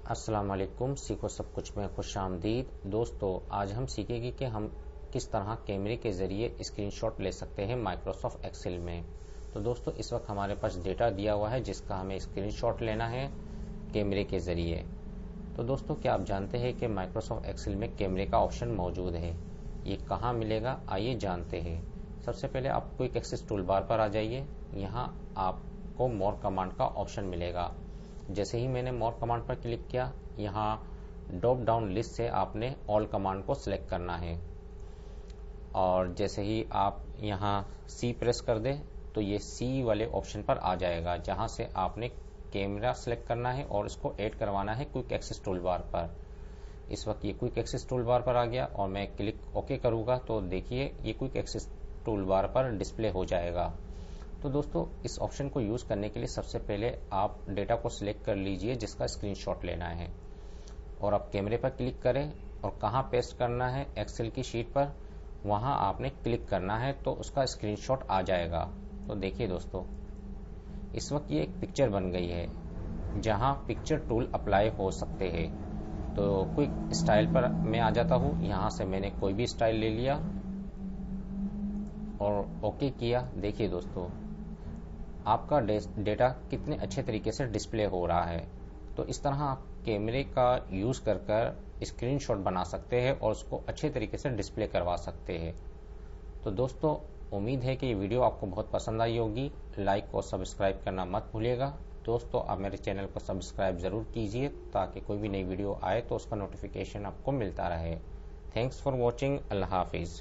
अस्सलाम वालेकुम। सीखो सब कुछ में खुशामदीद। दोस्तों, आज हम सीखेंगे कि हम किस तरह कैमरे के ज़रिए स्क्रीनशॉट ले सकते हैं माइक्रोसॉफ्ट एक्सेल में। तो दोस्तों, इस वक्त हमारे पास डेटा दिया हुआ है जिसका हमें स्क्रीनशॉट लेना है कैमरे के ज़रिए। तो दोस्तों, क्या आप जानते हैं कि माइक्रोसॉफ्ट एक्सेल में कैमरे का ऑप्शन मौजूद है? ये कहाँ मिलेगा, आइए जानते हैं। सबसे पहले आप क्विक एक्सेस टूल बार पर आ जाइए। यहाँ आपको मोर कमांड का ऑप्शन मिलेगा। जैसे ही मैंने मोर कमांड पर क्लिक किया, यहाँ ड्रॉप डाउन लिस्ट से आपने ऑल कमांड को सिलेक्ट करना है और जैसे ही आप यहाँ सी प्रेस कर दें तो ये सी वाले ऑप्शन पर आ जाएगा, जहाँ से आपने कैमरा सिलेक्ट करना है और इसको ऐड करवाना है क्विक एक्सेस टूल बार पर। इस वक्त ये क्विक एक्सेस टूल बार पर आ गया और मैं क्लिक ओके करूँगा तो देखिए ये क्विक एक्सेस टूल बार पर डिस्प्ले हो जाएगा। तो दोस्तों, इस ऑप्शन को यूज़ करने के लिए सबसे पहले आप डेटा को सिलेक्ट कर लीजिए जिसका स्क्रीनशॉट लेना है और आप कैमरे पर क्लिक करें और कहाँ पेस्ट करना है एक्सेल की शीट पर, वहाँ आपने क्लिक करना है तो उसका स्क्रीनशॉट आ जाएगा। तो देखिए दोस्तों, इस वक्त ये एक पिक्चर बन गई है जहाँ पिक्चर टूल अप्लाई हो सकते हैं। तो क्विक स्टाइल पर मैं आ जाता हूँ। यहाँ से मैंने कोई भी स्टाइल ले लिया और ओके किया। देखिए दोस्तों, आपका डेटा कितने अच्छे तरीके से डिस्प्ले हो रहा है। तो इस तरह आप कैमरे का यूज़ कर स्क्रीनशॉट बना सकते हैं और उसको अच्छे तरीके से डिस्प्ले करवा सकते हैं। तो दोस्तों, उम्मीद है कि ये वीडियो आपको बहुत पसंद आई होगी। लाइक और सब्सक्राइब करना मत भूलिएगा। दोस्तों, आप मेरे चैनल को सब्सक्राइब ज़रूर कीजिए ताकि कोई भी नई वीडियो आए तो उसका नोटिफिकेशन आपको मिलता रहे। Thanks for watching. अल्लाह हाफिज़।